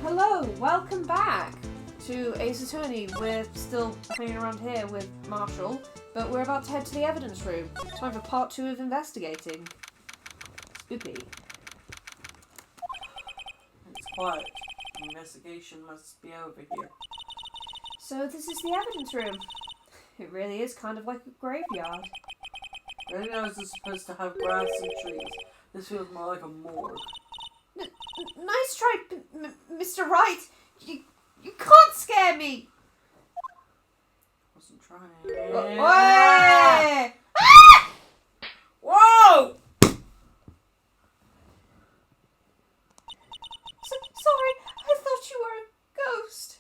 Hello, welcome back to Ace Attorney. We're still hanging around here with Marshall, but we're about to head to the evidence room. Time for part 2 of investigating. Spooky. It's quiet. The investigation must be over here. So this is the evidence room. It really is kind of like a graveyard. Graveyards are supposed to have grass and trees. This feels more like a morgue. Nice try, Mr. Wright. You can't scare me. Wasn't trying. Ah! Whoa! Sorry, I thought you were a ghost.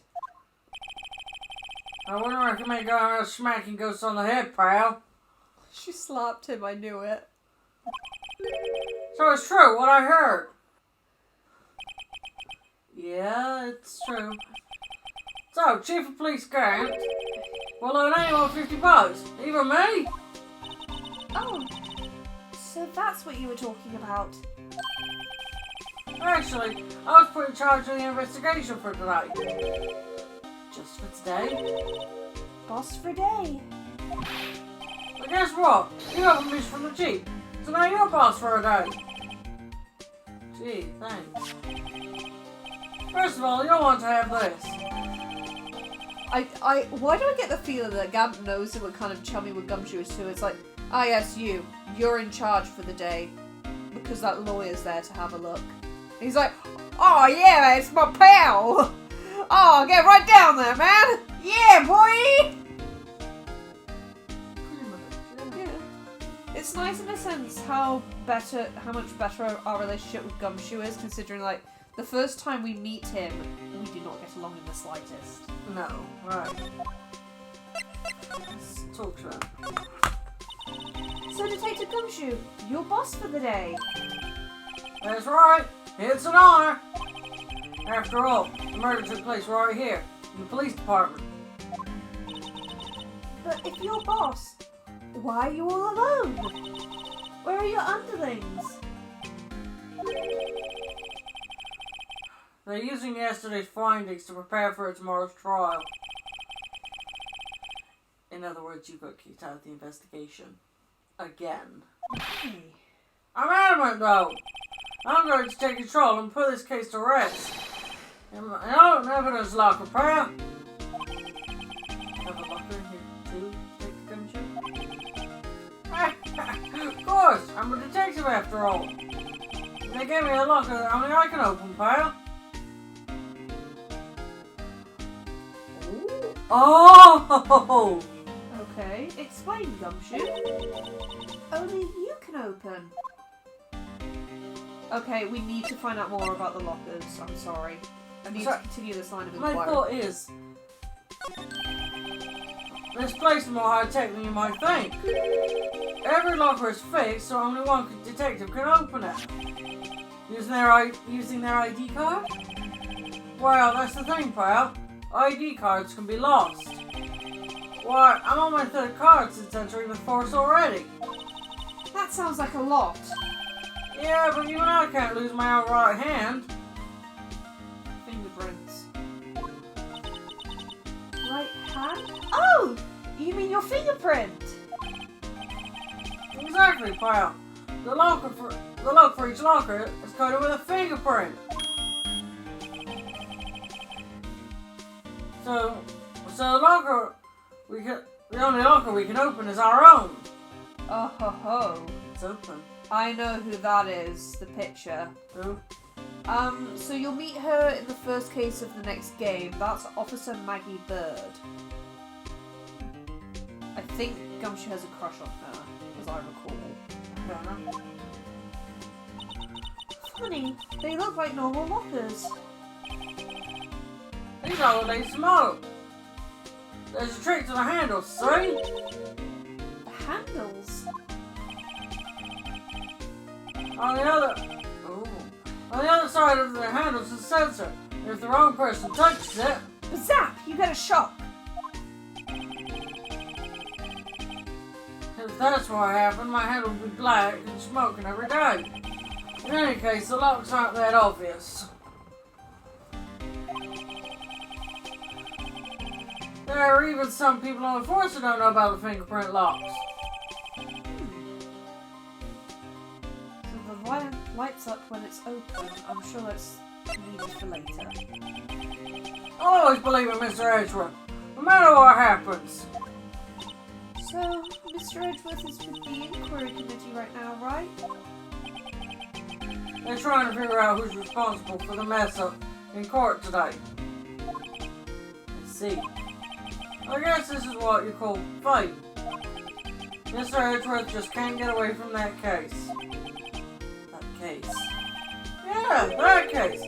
I wouldn't recommend going around smacking ghosts on the head, pal. She slapped him, I knew it. So it's true, what I heard. Yeah, it's true. So, Chief of Police Grant will loan anyone $50. Even me? Oh, so that's what you were talking about. Actually, I was put in charge of the investigation for today. Just for today. Boss for a day. But guess what? You got permission from the Chief. So now you're boss for a day. Gee, thanks. First of all, you don't want to have this. Why do I get the feeling that Gab knows that we're kind of chummy with Gumshoe, so it's like, yes, you're in charge for the day, because that lawyer's there to have a look. And he's like, oh yeah, it's my pal. Oh, get right down there, man. Yeah, boy. Pretty much, Yeah. It's nice in a sense how much better our relationship with Gumshoe is, considering like the first time we meet him, we do not get along in the slightest. No, right. Let's talk to him. So, Detective Gumshoe, you're boss for the day. That's right. It's an honor. After all, the murder took place right here, in the police department. But if you're boss, why are you all alone? Where are your underlings? They're using yesterday's findings to prepare for tomorrow's trial. In other words, you got kicked out of the investigation. Again. Hey. I'm adamant, though. I'm going to take control and put this case to rest. And evidence locker, pal. Have a locker in here, too, Detective Gumshoe? Of course, I'm a detective after all. They gave me a locker that only I can open, pal. Oh! Okay, explain, Gumshoe. Only you can open. Okay, we need to find out more about the lockers. I'm sorry. I need to continue this line of inquiry. My thought is, this place is more high-tech than you might think. Every locker is fixed, so only one detective can open it. Using their ID card? Well, that's the thing, pal. ID cards can be lost. Why, I'm on my 3rd card since entering the force already. That sounds like a lot. Yeah, but even I can't lose my own right hand. Fingerprints. Right hand? Oh! You mean your fingerprint? Exactly, pal. The lock for each locker is coded with a fingerprint. So the only locker we can open is our own. Oh ho ho. It's open. I know who that is, the picture. Who? So you'll meet her in the first case of the next game. That's Officer Maggie Bird. I think Gumshoe has a crush on her, as I recall. Fair enough. Funny, they look like normal lockers. These are the latest model. There's a trick to the handles, see? The handles? On the other side of the handles is a sensor. If the wrong person touches it... Zap! You get a shock! If that's what happened, my head would be black and smoking every day. In any case, the locks aren't that obvious. There are even some people on the force who don't know about the fingerprint locks. So the light lights up when it's open. I'm sure that's needed for later. I'll always believe in Mr. Edgeworth, no matter what happens. So, Mr. Edgeworth is with the inquiry committee right now, right? They're trying to figure out who's responsible for the mess up in court today. Let's see. I guess this is what you call fate. Mr. Edgeworth just can't get away from that case. That case. Yeah, that case.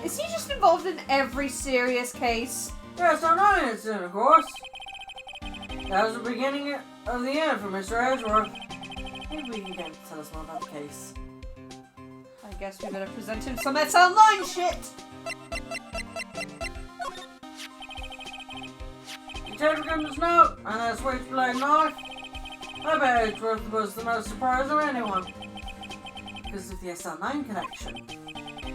Is he just involved in every serious case? Yes, I know incident, of course. That was the beginning of the end for Mr. Edgeworth. Maybe we can get him to tell us more about the case. I guess we better present him some SL9 shit! Detective Grim's note and that switchblade knife. I bet Edgeworth was the most surprised of anyone. Because of the SL9 connection.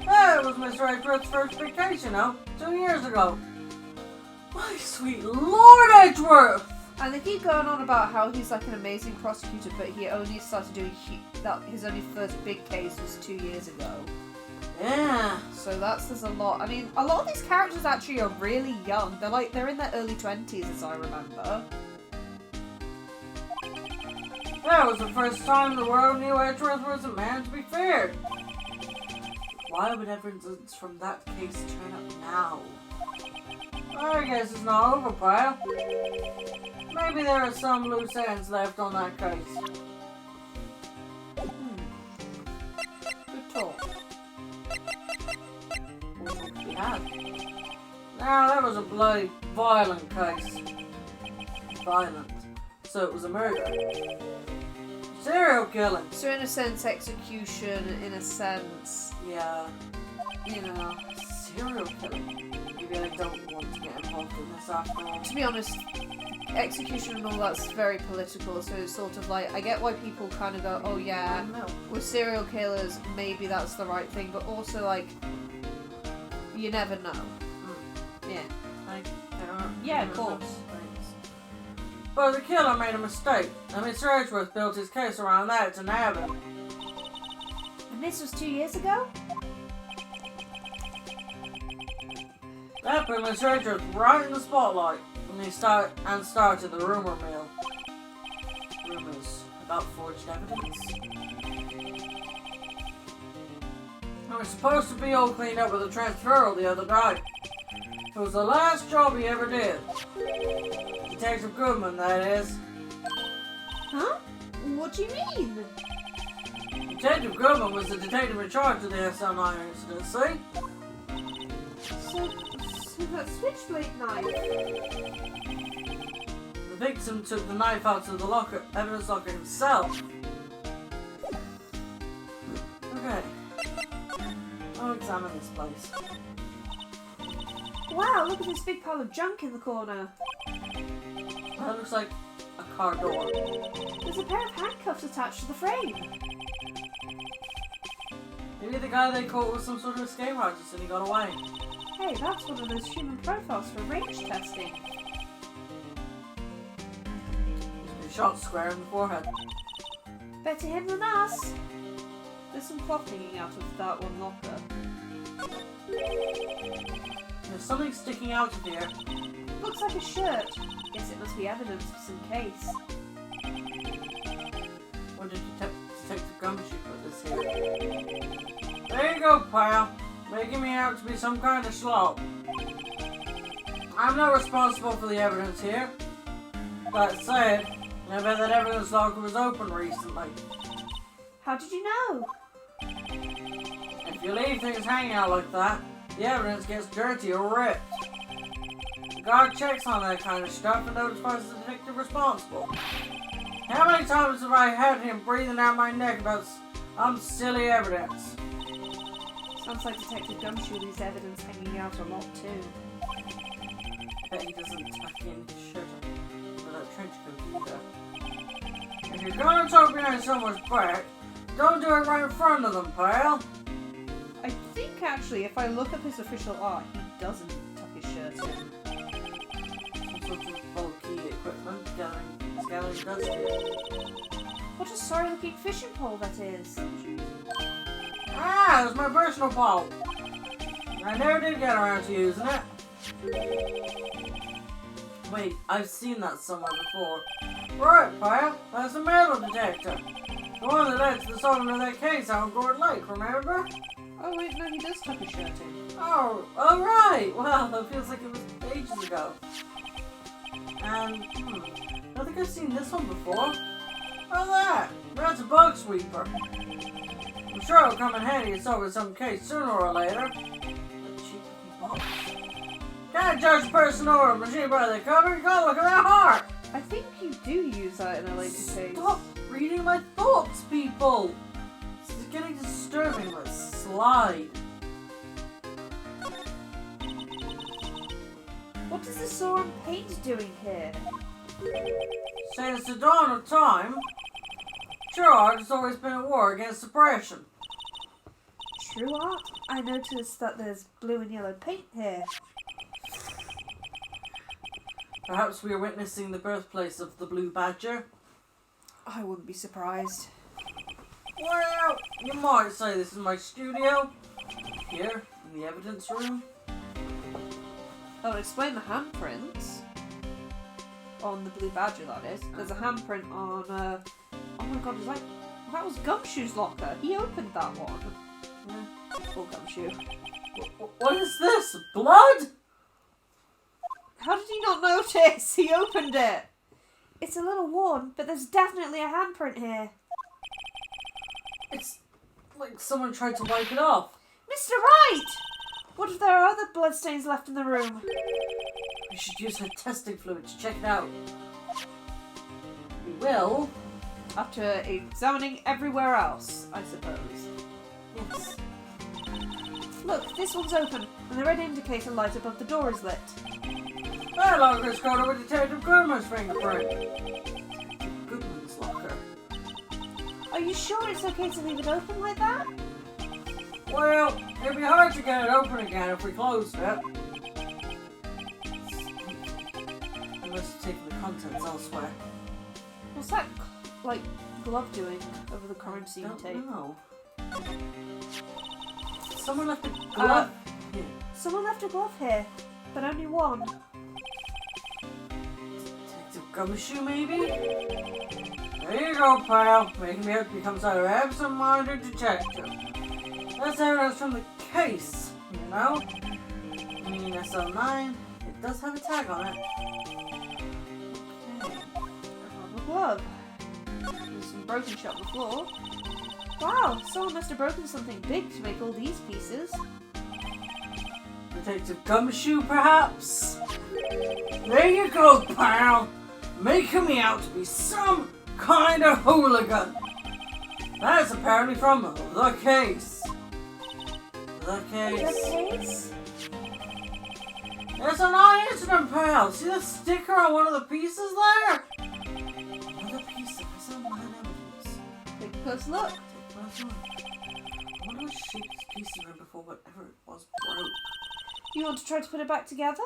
That was Mr. Edgeworth's first vacation, 2 years ago. My sweet Lord Edgeworth! And they keep going on about how he's like an amazing prosecutor, but he only started doing his only first big case was 2 years ago. Yeah. So that says a lot. I mean, a lot of these characters actually are really young. They're in their early 20s, as I remember. That was the first time the world knew Edgeworth was a man to be feared. Why would evidence from that case turn up now? I guess it's not over, pal. Maybe there are some loose ends left on that case. Good talk. What talk we had? Now, that was a bloody violent case. Violent. So it was a murder. Serial killing. So in a sense, execution, in a sense, Yeah. you know. Serial killing. Maybe I don't want to get involved in this after all. To be honest, execution and all that's very political, so it's sort of like, I get why people kind of go, oh yeah, No. with serial killers, maybe that's the right thing, but also like, you never know. Yeah. Yeah, of course. But the killer made a mistake, and Mr. Edgeworth built his case around that to nab him. And this was 2 years ago? That put Mr. Edgeworth right in the spotlight when he started the rumor mill. Rumors about forged evidence. It was supposed to be all cleaned up with a transferal the other day. It was the last job he ever did. Detective Goodman, that is. Huh? What do you mean? Detective Goodman was the detective in charge of the SL9 incident, see? So that switchblade knife. The victim took the knife out of the locker, evidence locker himself. Okay. I'll examine this place. Wow, look at this big pile of junk in the corner. That looks like a car door. There's a pair of handcuffs attached to the frame. Maybe the guy they caught was some sort of escape artist and he got away. Hey, that's one of those human profiles for range testing. He's been shot square in the forehead. Better him than us. There's some cloth hanging out of that one locker. There's something sticking out of here. Looks like a shirt. Guess it must be evidence for some case. Or did Detective Gumshoe put this here? There you go, pal. Making me out to be some kind of slob. I'm not responsible for the evidence here. That said, I bet that evidence locker was open recently. How did you know? If you leave things hanging out like that, the evidence gets dirty or ripped. The guard checks on that kind of stuff and notifies the detective responsible. How many times have I had him breathing out my neck about some silly evidence? Sounds like Detective Gumshoe leaves evidence hanging out a lot too. I bet he doesn't tuck in his shirt under that trench coat either. If you're gonna talk behind someone's back, don't do it right in front of them, pal. I think think actually, if I look up his official art, he doesn't tuck his shirt in. Some sort of bulky equipment scaling dust here. What a sorry-looking fishing pole that is. Ah, it's my personal pole. I never did get around to using it. Wait, I've seen that somewhere before. Right, pal, that's a metal detector. The one that led to the solving of that case out on Gord Lake, remember? Oh wait, no, he does tuck his shirt in. Oh, right. Well, that feels like it was ages ago. And, I don't think I've seen this one before. Oh, that's a bug sweeper. I'm sure it'll come in handy to solve some case sooner or later. Can't judge a person or a machine by the cover. You gotta look at that heart. I think you do use that in a later case. Stop reading my thoughts, people. This is getting disturbing. Let's slide. What is the saw and paint doing here? Since the dawn of time, true art has always been at war against oppression. True art? I noticed that there's blue and yellow paint here. Perhaps we are witnessing the birthplace of the Blue Badger. I wouldn't be surprised. Well, you might say this is my studio. Here, in the evidence room. That would explain the handprints. On the Blue Badger, that is. There's a handprint on, oh my god, that was Gumshoe's locker. He opened that one. Yeah, poor Gumshoe. What is this? Blood? How did he not notice? He opened it. It's a little worn, but there's definitely a handprint here. It's like someone tried to wipe it off. Mr. Wright! What if there are other bloodstains left in the room? We should use her testing fluid to check it out. We will. After examining everywhere else, I suppose. Yes. Look, this one's open, and the red indicator light above the door is lit. That locker is coated with Detective Goodman's fingerprint. Goodman's locker. Are you sure it's okay to leave it open like that? Well, it'd be hard to get it open again if we closed it. We must have taken the contents elsewhere. What's that, like, glove doing over the crime scene Don't tape? know. Someone left a glove here. Someone left a glove here, but only one. Detective Gumshoe, maybe? There you go, pal. Making me out becomes either absent-minded detective. That's evidence from the case, you know? I mean, SL9, it does have a tag on it. Okay. A rubber glove. There's some broken shot on the floor. Wow, someone must have broken something big to make all these pieces. Detective Gumshoe, perhaps? There you go, pal! Making me out to be some kind of hooligan! That is apparently from the case. The case. The case? It's a non-incident, pal! See the sticker on one of the pieces there? Another piece of some evidence. Take a close look. I wonder what shape this piece is in before whatever it was broke. You want to try to put it back together?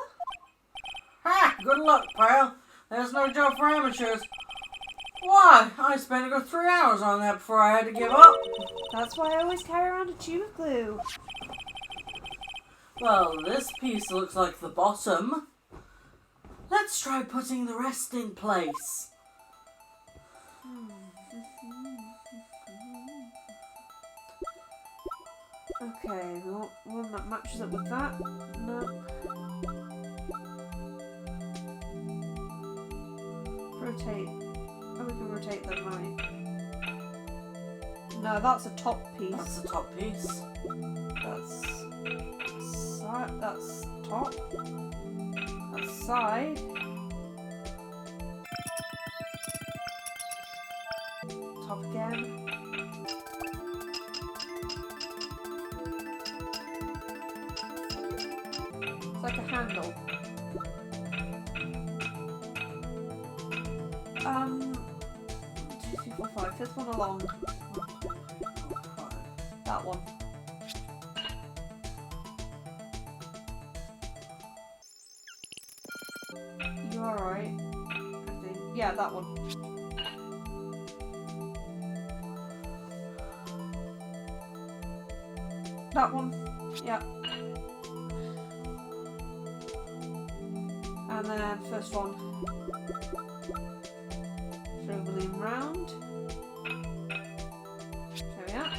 Ha! Good luck, pal. There's no job for amateurs. Why? I spent a good 3 hours on that before I had to give up. That's why I always carry around a tube of glue. Well, this piece looks like the bottom. Let's try putting the rest in place. Okay, we want one that matches up with that. No. Rotate. Oh, we can rotate them, right? No, that's a top piece. That's the top piece. That's side. That's top. That's side. Top again. It's like a handle. 1, 2, 3, 4, 5. Fifth one along. That one. alright. I think. Yeah, that one. That one. Yeah. And then first one. Throw a balloon round. There we are.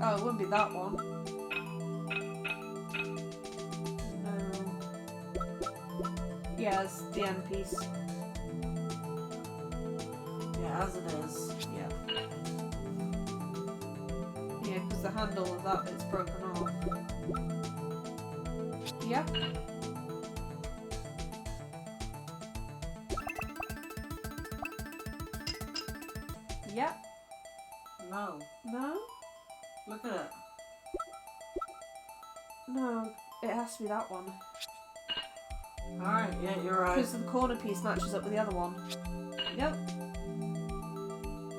Oh, it wouldn't be that one. No. Yeah, it's the end piece. Yeah, as it is. Yeah. Yeah, because the handle of that bit's broken off. Yep. Yep. No. No? Look at it. No, it has to be that one. Alright, yeah, you're right. Because the corner piece matches up with the other one. Yep.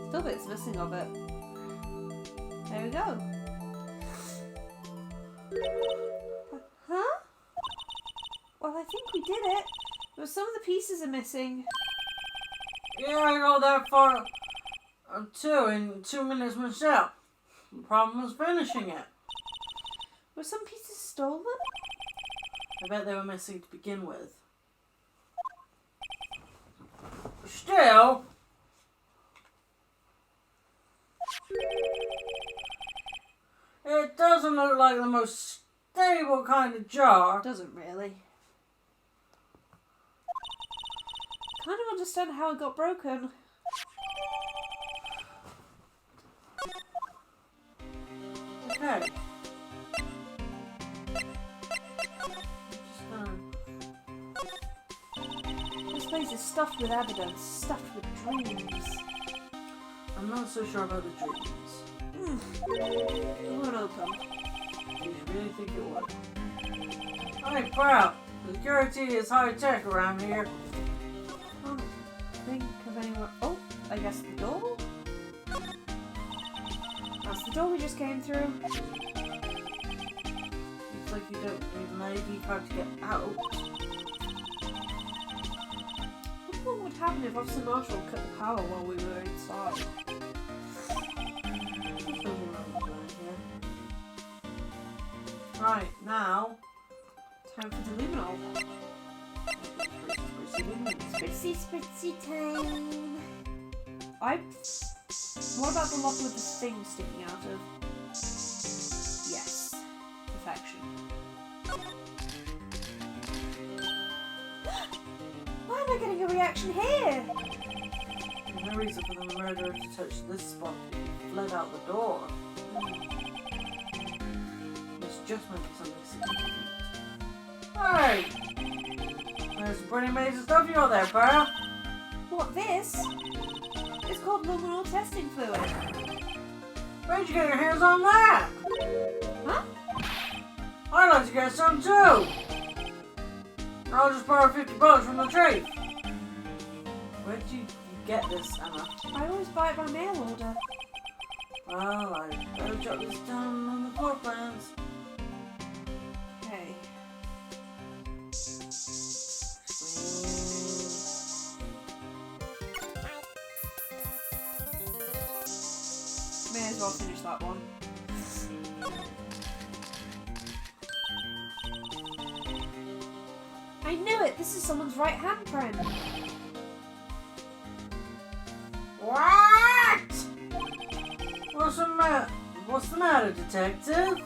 Still bits missing of it. There we go. Huh? Well, I think we did it. But some of the pieces are missing. Yeah, I got that far too in 2 minutes myself. The problem was finishing it. Were some pieces stolen? I bet they were missing to begin with. Still, it doesn't look like the most stable kind of jar. Doesn't really. Kind of understand how it got broken. Okay. This place is stuffed with evidence, stuffed with dreams. I'm not so sure about the dreams. It won't open. Did you really think it would? Hey, crap! Security is high tech around here. Can't think of anywhere. Oh, I guess the door? That's the door we just came through. Looks like you don't need an ID card to get out. What would happen if Officer Marshall cut the power while we were inside? Right, now. Time for the luminol. Spritzy, spritzy time. What about the lock with the thing sticking out of? Yes. Perfection. Why am I getting a reaction here? There's no reason for the murderer to touch this spot. He fled out the door. This just might be something significant. Hey! There's some pretty amazing stuff you got there, pal. What, this? It's called luminol testing fluid. Where'd you get your hands on that? Huh? I'd like to get some too. I'll just borrow $50 from the tree. Where'd you get this, Emma? I always buy it by mail order. Well, I better jot this down on the floor plans. Okay. May as well finish that one. I knew it! This is someone's right handprint! What? What's the matter, detective?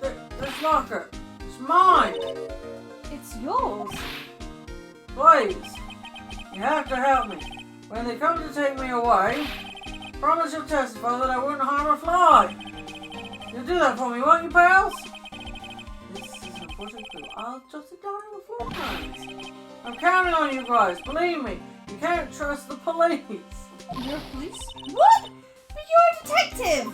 This locker. It's mine. It's yours! Please. You have to help me. When they come to take me away, promise you'll testify that I wouldn't harm a fly. You'll do that for me, won't you, pals? This is an important clue. I'll jot it down on the floor plans. I'm counting on you guys. Believe me, you can't trust the police. You're a police? What? But you're a detective!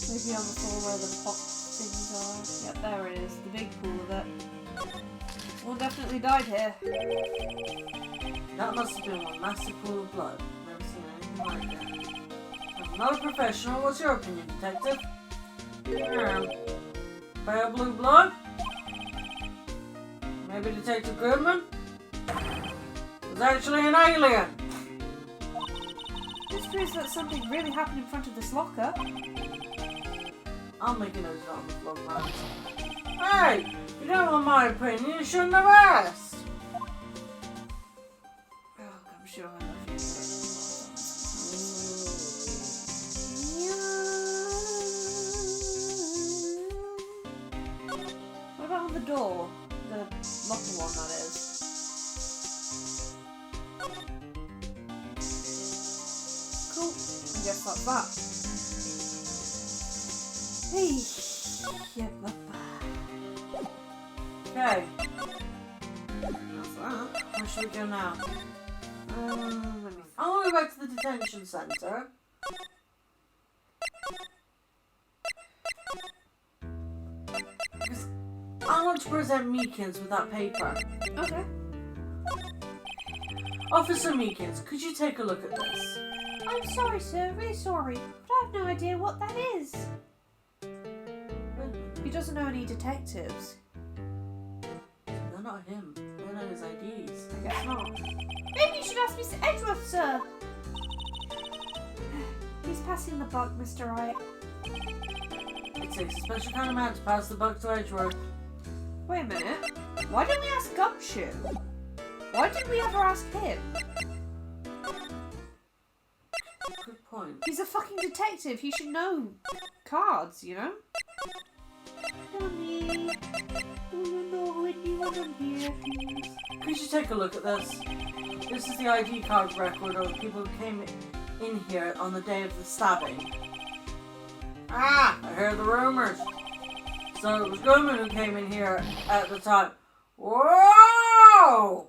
Maybe on the floor where the pop things are. Yep, there it is. The big pool of it. One definitely died here. That must have been one massive pool of blood. Never seen anything like that. Have I'm not a professional. What's your opinion, detective? Pale blue blood? Maybe Detective Goodman? Was actually an alien. This proves that something really happened in front of this locker. I'll make a note on the vlog lines. Hey! If you don't want my opinion, you shouldn't have asked! Oh, I'm sure I love you. What about on the door? The locker one, that is. Cool. I guess that's that. Hey. Yeah, Okay. That's that. Where should we go now? let me I want to go back to the detention center. Because I want to present Meekins with that paper. Okay. Officer Meekins, could you take a look at this? I'm sorry, sir. Really sorry. But I have no idea what that is. He doesn't know any detectives. They're not him. They know his IDs. I guess not. Maybe you should ask Mr. Edgeworth, sir. He's passing the buck, Mr. Wright. It takes a special kind of man to pass the buck to Edgeworth. Wait a minute. Why didn't we ask Gumshoe? Why did we ever ask him? Good point. He's a fucking detective. He should know cards, you know? Honey, do you know anyone on here, please? Could you take a look at this? This is the ID card record of the people who came in here on the day of the stabbing. Ah! I heard the rumors. So it was Goodman who came in here at the time. Whoa!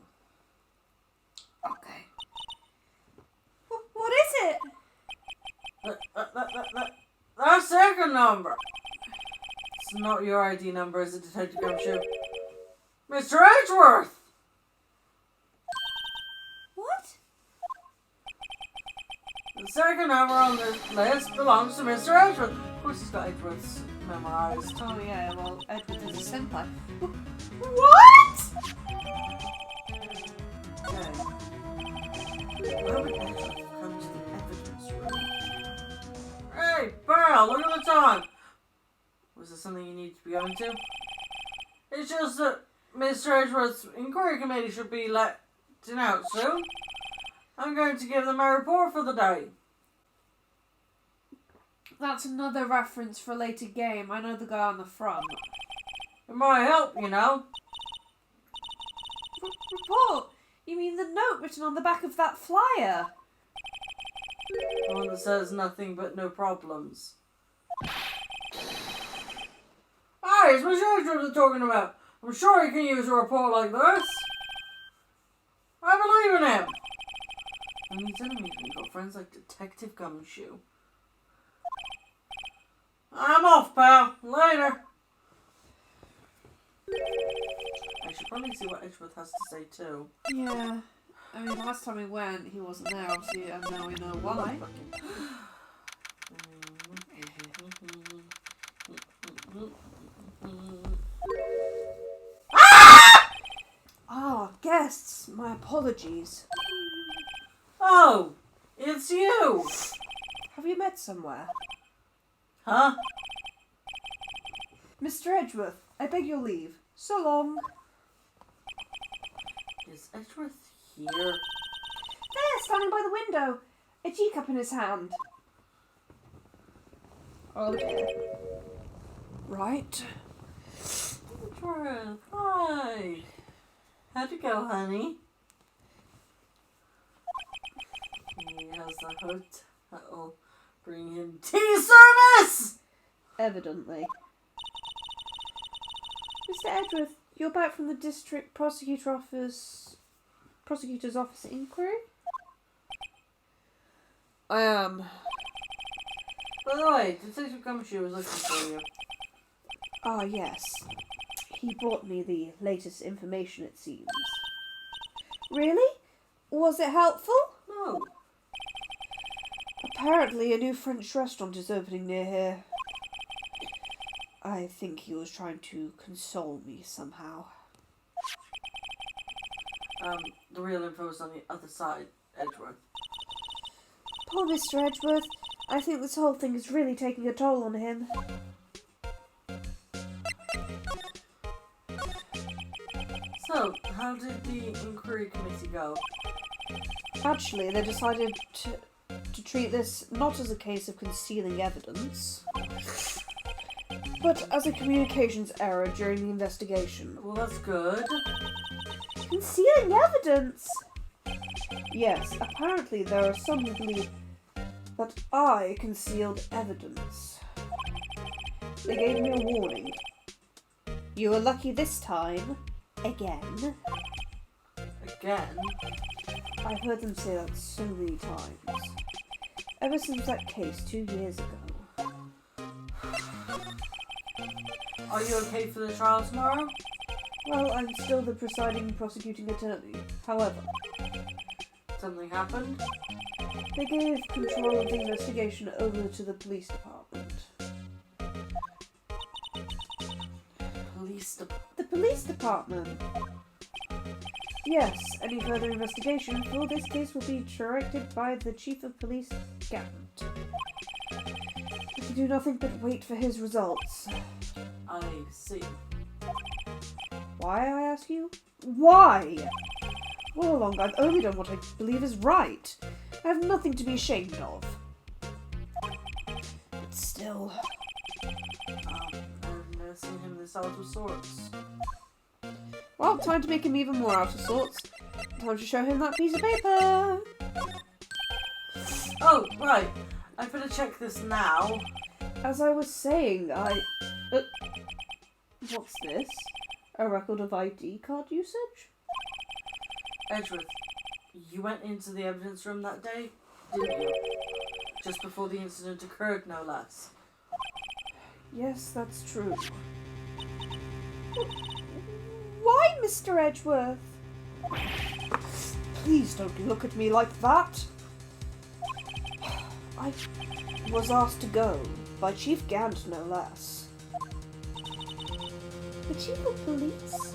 Okay. What is it? That second number. It's not your ID number, is it, Detective Gumshoe? Mr. Edgeworth! What? The second number on this list belongs to Mr. Edgeworth. Of course he's got Edgeworth's memorized. Oh yeah, well, Edward is a senpai. What? Okay. Where would Edgeworth come to the evidence room? Hey, Pearl, look at the time! Was there something you need to be going to? It's just that Mr. Edgeworth's inquiry committee should be letting out soon. I'm going to give them my report for the day. That's another reference for a later game. I know the guy on the front. It might help, you know. Report? You mean the note written on the back of that flyer? The one that says nothing but no problems. Hey, it's Mr. Edgeworth they're talking about. I'm sure he can use a report like this. I believe in him. And these enemies, we've got friends like Detective Gumshoe. I'm off, pal. Later. I should probably see what Edgeworth has to say too. Yeah. I mean, last time we went, he wasn't there, obviously, and now we know why. Ah, guests, my apologies. Oh, it's you. Have you met somewhere? Huh? Mr. Edgeworth, I beg your leave. So long. Is Edgeworth here? There, standing by the window. A teacup in his hand. Oh dear. Right. Edgeworth, hi. How'd it go, honey? He has a hurt that'll bring him tea service! Evidently. Mr. Edgeworth, you're back from the district prosecutor's office inquiry? I am. By the way, Detective Gumshoe was looking for you. Ah, yes. He brought me the latest information, it seems. Really? Was it helpful? No. Apparently a new French restaurant is opening near here. I think he was trying to console me somehow. The real info is on the other side, Edgeworth. Poor Mr. Edgeworth. I think this whole thing is really taking a toll on him. So, how did the inquiry committee go? Actually, they decided to treat this not as a case of concealing evidence, but as a communications error during the investigation. Well, that's good. Concealing evidence? Yes, apparently there are some who believe that I concealed evidence. They gave me a warning. You were lucky this time. Again. Again? I've heard them say that so many times. Ever since that case 2 years ago. Are you okay for the trial tomorrow? Well, I'm still the presiding prosecuting attorney. However, Something happened? they gave control of the investigation over to the police department. The police department? Yes, any further investigation for this case will be directed by the Chief of Police, Gant. I can do nothing but wait for his results. I see. Why, I ask you? Why? All along, I've only done what I believe is right. I have nothing to be ashamed of. But still... I've never seen him this out of sorts. Well, time to make him even more out of sorts. Time to show him that piece of paper. Oh, right. I better check this now. As I was saying, what's this? A record of ID card usage? Edgeworth, you went into the evidence room that day, didn't you? Just before the incident occurred, no less. Yes, that's true. Why, Mr. Edgeworth? Please don't look at me like that. I was asked to go, by Chief Gant no less. The Chief of Police?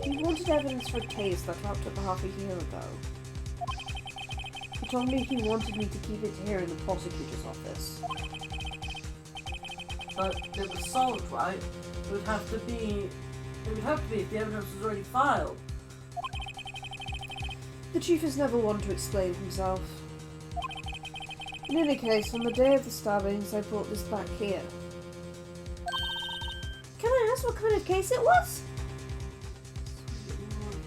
He wanted evidence for a case that wrapped up half a year ago. He told me he wanted me to keep it here in the prosecutor's office. But it was solved, right? It would have to be if the evidence was already filed. The Chief is never one to explain himself. In any case, on the day of the stabbings, I brought this back here. Can I ask what kind of case it was?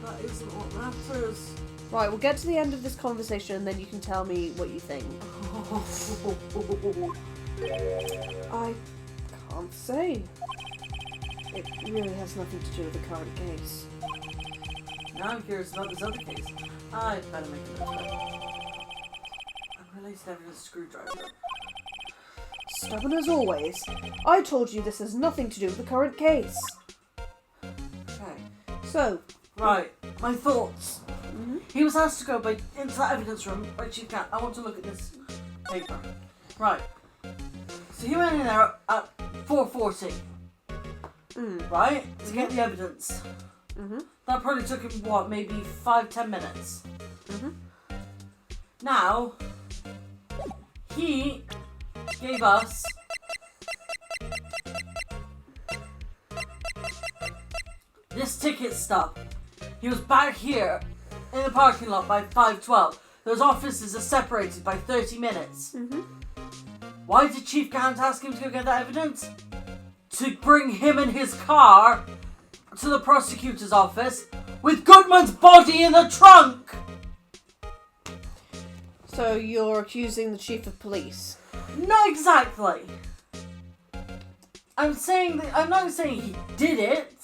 That isn't what matters. Right, we'll get to the end of this conversation and then you can tell me what you think. I can't say. It really has nothing to do with the current case. Now I'm curious about this other case. I'd better make a note of it. Unrelated evidence screwdriver. Stubborn as always. I told you this has nothing to do with the current case. Okay. So, Right, my thoughts. mhm. He was asked to go into that evidence room by Chief Gant. I want to look at this paper. Right. So he went in there at 4:40, right? To get the evidence. That probably took him, what, maybe 5-10 minutes? Now, he gave us this ticket stub. He was back here in the parking lot by 5:12. Those offices are separated by 30 minutes. Why did Chief Gant ask him to go get that evidence? To bring him and his car to the prosecutor's office with Goodman's body in the trunk! So you're accusing the Chief of Police? Not exactly. I'm not saying he did it.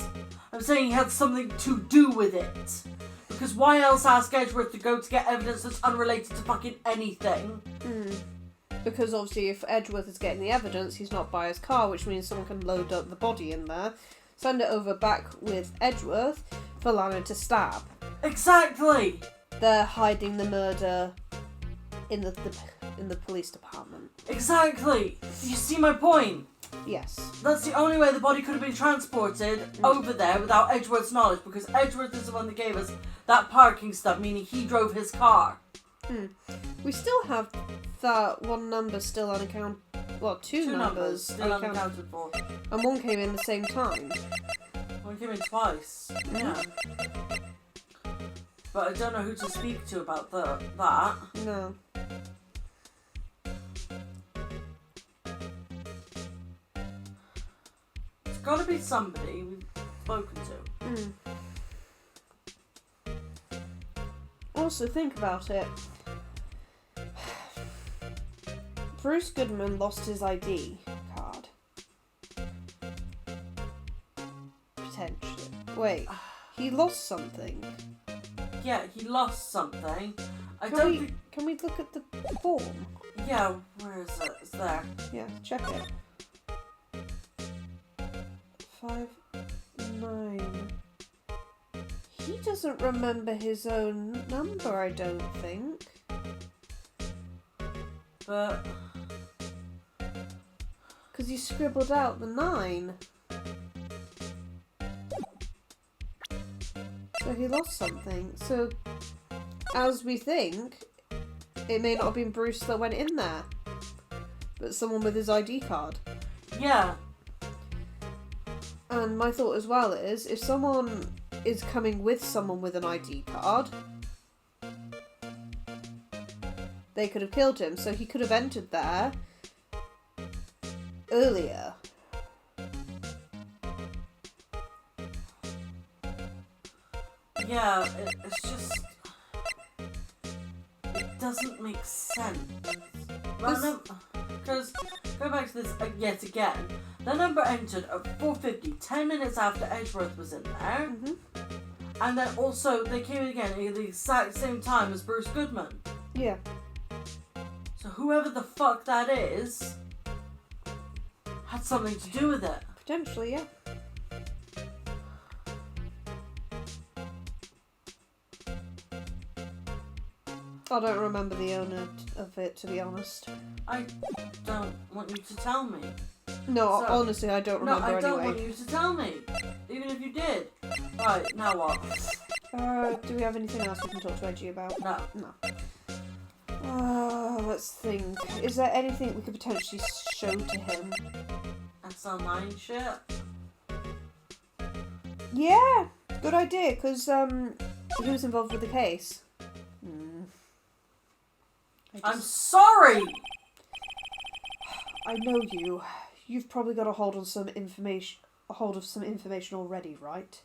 I'm saying he had something to do with it. Because why else ask Edgeworth to go to get evidence that's unrelated to fucking anything? Because obviously if Edgeworth is getting the evidence, he's not by his car, which means someone can load up the body in there, send it over back with Edgeworth for Lana to stab. Exactly! They're hiding the murder in the police department. Exactly! You see my point? Yes. That's the only way the body could have been transported over there without Edgeworth's knowledge, because Edgeworth is the one that gave us that parking stuff, meaning he drove his car. We still have that one number still unaccounted. Well, two numbers still unaccounted for. And one came in the same time. One came in twice. Yeah. But I don't know who to speak to about that. No. It's got to be somebody we've spoken to. Also, think about it. Bruce Goodman lost his ID card. Potentially. Wait, he lost something. Yeah, he lost something. Can we look at the form? Yeah, where is it? It's there. Yeah, check it. 59. He doesn't remember his own number, I don't think. But... Because he scribbled out the 9. So he lost something. So, as we think, it may not have been Bruce that went in there, but someone with his ID card. Yeah. And my thought as well is, if someone is coming with someone with an ID card, they could have killed him. So he could have entered there earlier. Yeah, it's just... It doesn't make sense. Because, go back to this yet again, the number entered at 4:50, 10 minutes after Edgeworth was in there. Mm-hmm. And then also, they came in again at the exact same time as Bruce Goodman. Yeah. So whoever the fuck that is had something to do with it. Potentially, yeah. I don't remember the owner of it, to be honest. I don't want you to tell me. No, honestly, I don't remember anyway. No, I don't want you to tell me. Even if you did. Right, now what? Do we have anything else we can talk to Edgy about? No. Let's think. Is there anything we could potentially show to him? SL9 shit? Yeah! Good idea, because he was involved with the case. I'm sorry! I know you. You've probably got a hold of some information already, right?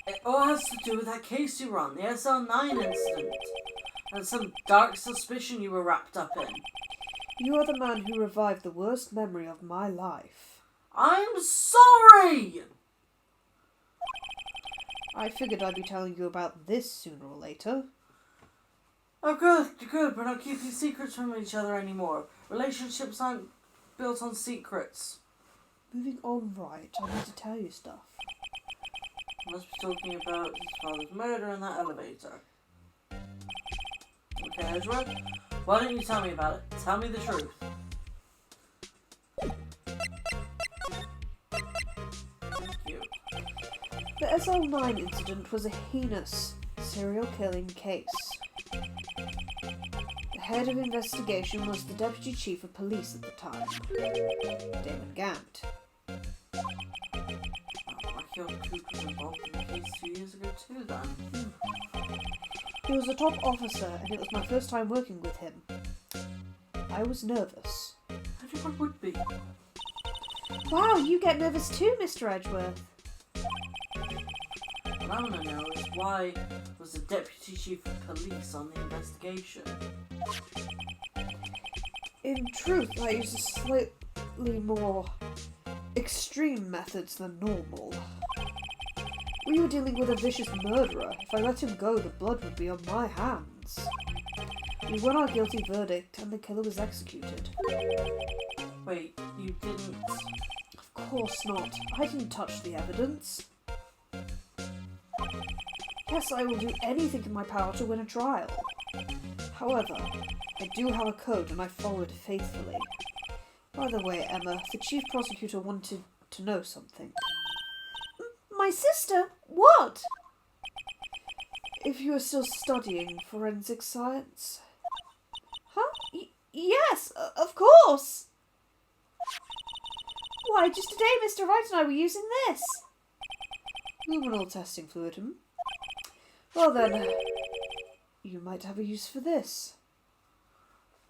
It all has to do with that case you were on, the SL9 incident. And some dark suspicion you were wrapped up in. You are the man who revived the worst memory of my life. I'm sorry! I figured I'd be telling you about this sooner or later. Oh good, we're not keeping secrets from each other anymore. Relationships aren't built on secrets. Moving on, right, I need to tell you stuff. I must be talking about his father's murder in that elevator. Okay, Edgeworth, why don't you tell me about it? Tell me the truth. Thank you. The SL9 incident was a heinous serial killing case. The head of investigation was the Deputy Chief of Police at the time, Damon Gant. Your Coop was involved in the case 2 years ago too, then. He was a top officer, and it was my first time working with him. I was nervous. Everyone would be. Wow, you get nervous too, Mr. Edgeworth. What I want to know is why was the Deputy Chief of Police on the investigation? In truth, I used slightly more extreme methods than normal. We were dealing with a vicious murderer. If I let him go, the blood would be on my hands. We won our guilty verdict, and the killer was executed. Wait, you didn't... Of course not. I didn't touch the evidence. Yes, I will do anything in my power to win a trial. However, I do have a code and I follow it faithfully. By the way, Emma, the chief prosecutor wanted to know something. My sister? What? If you are still studying forensic science. Huh? Yes, of course. Why, just today Mr. Wright and I were using this. Luminal testing fluid, hmm? Well then, you might have a use for this.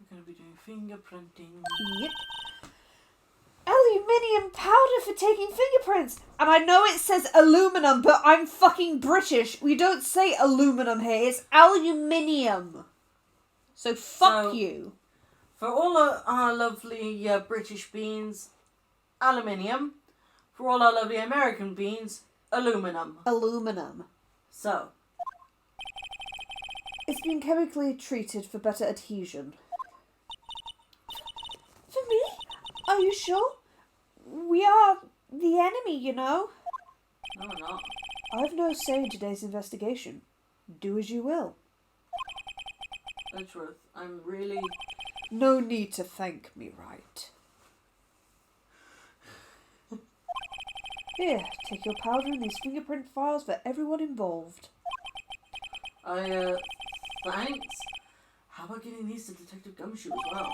We're going to be doing fingerprinting. Yep. Aluminium powder for taking fingerprints. And I know it says aluminum, but I'm fucking British. We don't say aluminum here. It's aluminium. So fuck you. For all our lovely British beans, aluminium. For all our lovely American beans, aluminum. Aluminum. So. It's been chemically treated for better adhesion. For me? Are you sure? We are the enemy, you know. No, we're not. I've no say in today's investigation. Do as you will. Edgeworth, I'm really... No need to thank me, Wright. Here, take your powder and these fingerprint files for everyone involved. Thanks. How about getting these to Detective Gumshoe as well?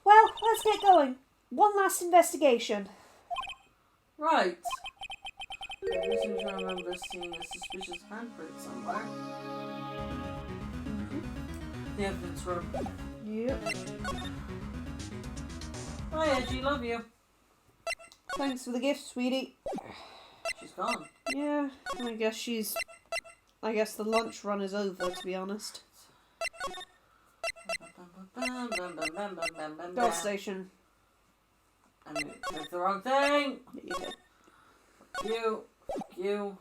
Well, let's get going. One last investigation. Right. I do seem to remember seeing a suspicious handprint somewhere. The evidence room. Yep. Hi, Edgy, love you. Thanks for the gift, sweetie. She's gone. Yeah, I guess the lunch run is over, to be honest. Bell station. I mean, clicked the wrong thing. Yeah, you did. You.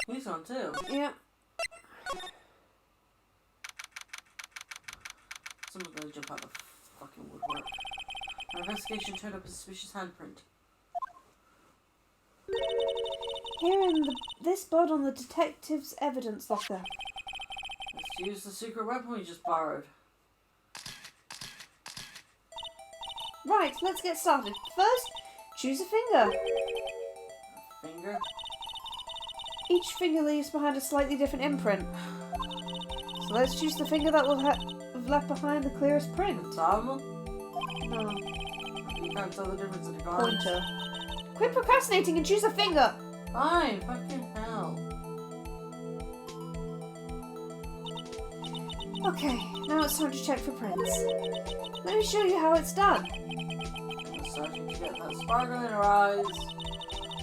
He's on too. Yeah. Someone's gonna jump out of fucking woodwork. Our investigation turned up a suspicious handprint. Here in this bud on the detective's evidence locker. Let's use the secret weapon we just borrowed. Right, let's get started. First, choose a finger. Finger? Each finger leaves behind a slightly different imprint. So let's choose the finger that will have left behind the clearest print. Thumb? No. You can't tell the difference in the cards. Pointer. Quit procrastinating and choose a finger! Fine, fucking hell. Okay, now it's time to check for prints. Let me show you how it's done. I'm starting to get that sparkle in her eyes.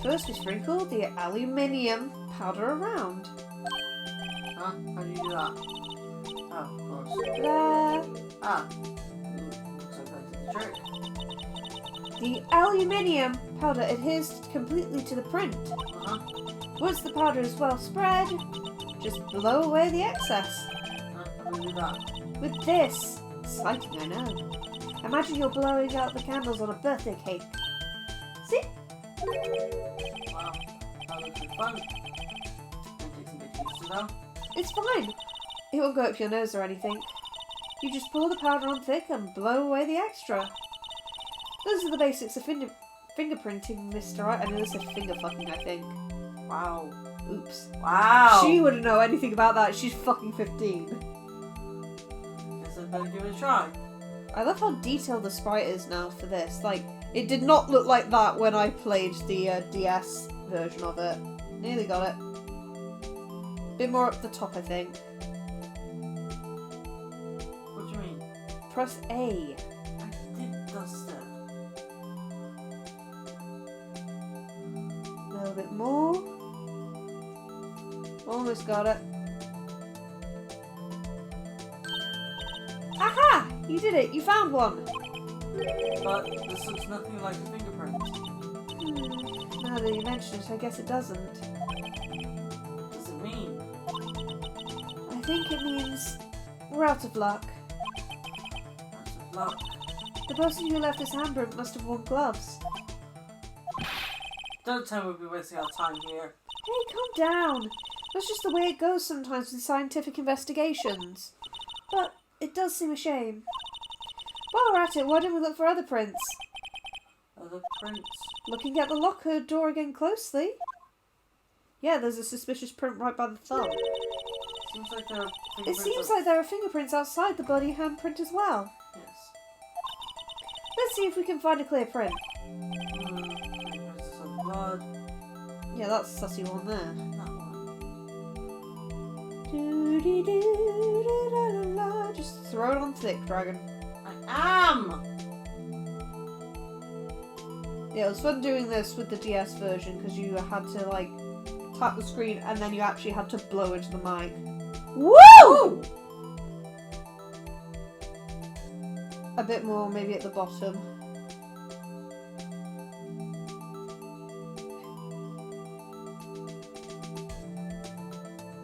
First we sprinkle the aluminium powder around. Huh? How do you do that? Oh, of course. Ta-da! Ah. Looks like that did the trick. The aluminium powder adheres completely to the print. Uh-huh. Once the powder is well spread, just blow away the excess. How do you do that? With this. Exciting, I know. Imagine you're blowing out the candles on a birthday cake. See? Wow. That looks like fun. It takes a bit of use to though. It's fine. It won't go up your nose or anything. You just pour the powder on thick and blow away the extra. Those are the basics of fingerprinting, Mr. Wright. I know this said finger fucking, I think. Wow. Oops. Wow. She wouldn't know anything about that. She's fucking 15. Guess I'd better give it a try. I love how detailed the sprite is now for this. Like, it did not look like that when I played the DS version of it. Nearly got it. Bit more up the top, I think. What do you mean? Press A. I did dust it. A little bit more. Almost got it. Aha! You did it. You found one. But this looks nothing like a fingerprint. Now that you mention it, I guess it doesn't. What does it mean? I think it means we're out of luck. That's a luck. The person who left this handprint must have worn gloves. Don't tell me we'll be wasting our time here. Hey, calm down. That's just the way it goes sometimes with scientific investigations. But it does seem a shame. While we're at it, why don't we look for other prints? Other prints? Looking at the locker door again closely. Yeah, there's a suspicious print right by the thumb. Seems like there are It seems like there are fingerprints outside the bloody handprint as well. Yes. Let's see if we can find a clear print. Fingerprints of blood. Yeah, that's a sussy one there. That one. Just throw it on thick, dragon. I am! Yeah, it was fun doing this with the DS version because you had to like tap the screen and then you actually had to blow into the mic. Woo! A bit more maybe at the bottom.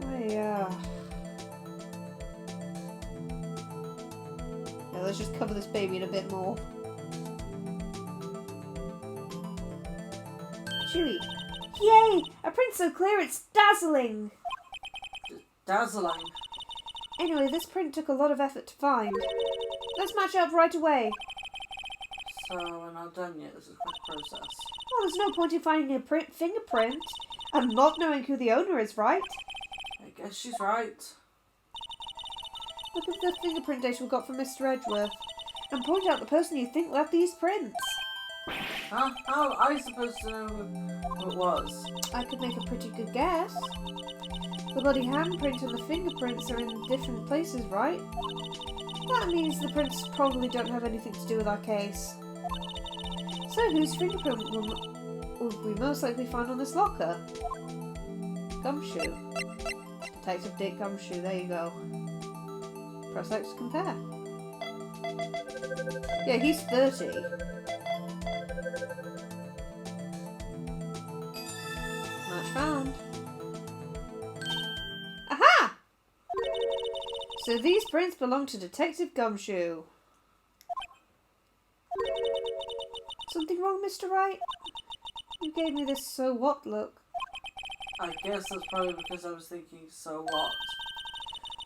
Oh yeah. Yeah, let's just cover this baby in a bit more. Chewy. Yay! A print so clear it's dazzling! Dazzling. Anyway, this print took a lot of effort to find. Let's match up right away. So we're not done yet. This is a quick process. Well, there's no point in finding a fingerprint and not knowing who the owner is, right? I guess she's right. Look at the fingerprint data we got from Mr. Edgeworth and point out the person you think left these prints. Huh? How are I supposed to know who it was? I could make a pretty good guess. The bloody handprint and the fingerprints are in different places, right? That means the prints probably don't have anything to do with our case. So whose fingerprint will we most likely find on this locker? Gumshoe. Detective Dick Gumshoe, there you go. Press X to compare. Yeah, he's 30. Match found. Aha! So these prints belong to Detective Gumshoe. Something wrong, Mr. Wright? You gave me this so what look. I guess that's probably because I was thinking, so what?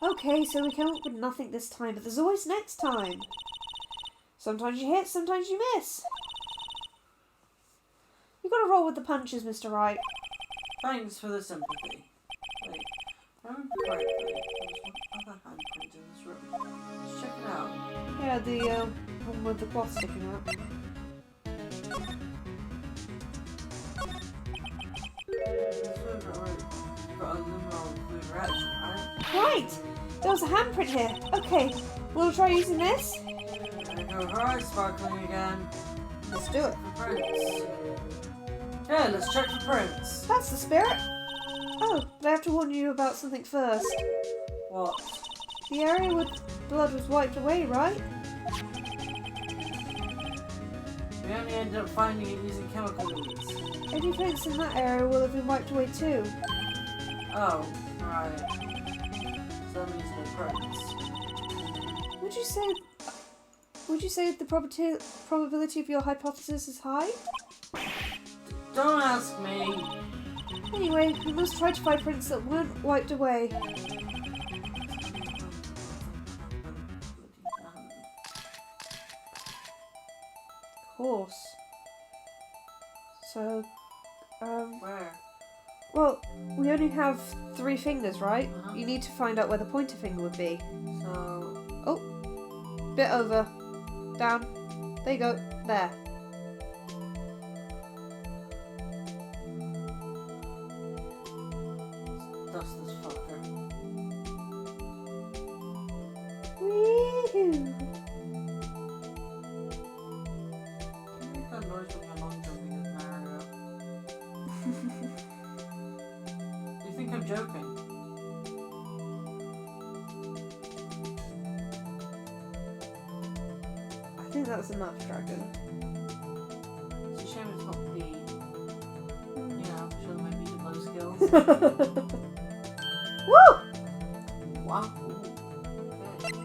Okay, so we came up with nothing this time, but there's always next time. Sometimes you hit, sometimes you miss. You gotta roll with the punches, Mr. Wright. Thanks for the sympathy. Wait, if I remember correctly, there was one other handprint in this room. Let's check it out. Yeah, the one with the cloth sticking out. Got a luminol blue reaction, right? Right! There was a handprint here. Okay, we'll try using this. There we go, right, sparkling again. Let's do it. For prints. Yeah, let's check for prints. That's the spirit. Oh, but I have to warn you about something first. What? The area with blood was wiped away, right? We only ended up finding it using chemical means. Any prints in that area will have been wiped away too. Oh, right. So that means no prints. Would you say the probability of your hypothesis is high? Don't ask me. Anyway, we must try to find prints that weren't wiped away. Of course. So, Where? well, we only have 3 fingers, right? Uh-huh. You need to find out where the pointer finger would be. So... Oh, bit over. Down. There you go. There. Dust this fucker. Wee-hoo. Can you make that noise when you're long jumping as Mario? You think I'm joking? I think that's enough, Dragon. It's a shame it's not B. You know, show them my music low skills. Woo! Wow. Okay.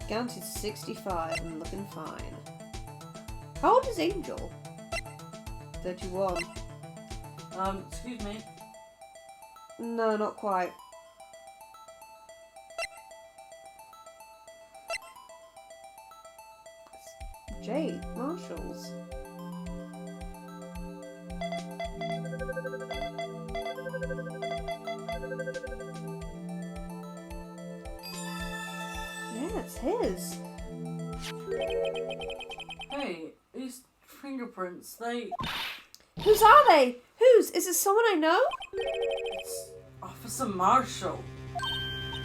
Counted 65 and looking fine. How old is Angel? 31. Excuse me. No, not quite. Jade Marshalls. Yeah, it's his. Hey, these fingerprints, Whose are they? Whose? Is it someone I know? it's Officer Marshall.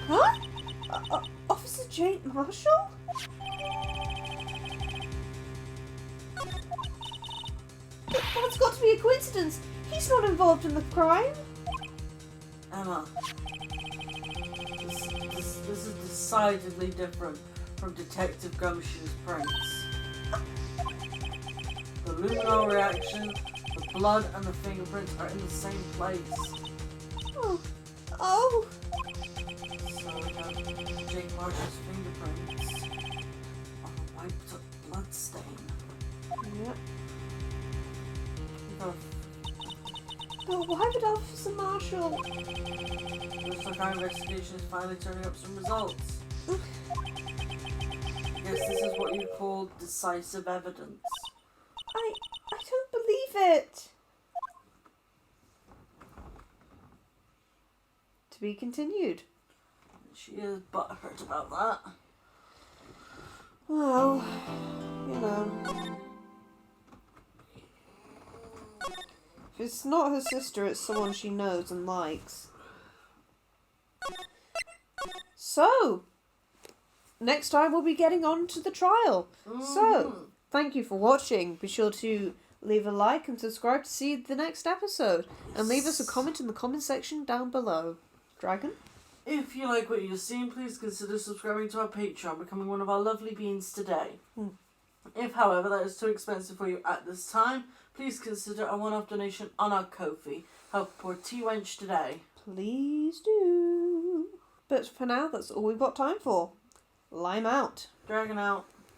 Huh? Officer Jade Marshall? That's got to be a coincidence. He's not involved in the crime. Emma, this is decidedly different from Detective Gumshoe's prints. The luminol reaction, the blood and the fingerprints are in the same place. Oh. Oh. So we have Jake Marshall's fingerprints on a wiped up blood stain. Yep. We got But why would Officer Marshall? looks like our investigation is finally turning up some results. I guess this is what you call decisive evidence. I don't believe it. To be continued. She is butthurt about that. Well, you know. If it's not her sister, it's someone she knows and likes. So, next time we'll be getting on to the trial. So, thank you for watching. Be sure to leave a like and subscribe to see the next episode. And leave us a comment in the comment section down below. Dragon? If you like what you've seen, please consider subscribing to our Patreon, becoming one of our lovely beans today. If, however, that is too expensive for you at this time, please consider a one-off donation on our Ko-fi. Help poor T-Wench today. Please do. But for now, that's all we've got time for. Lime out. Dragon out.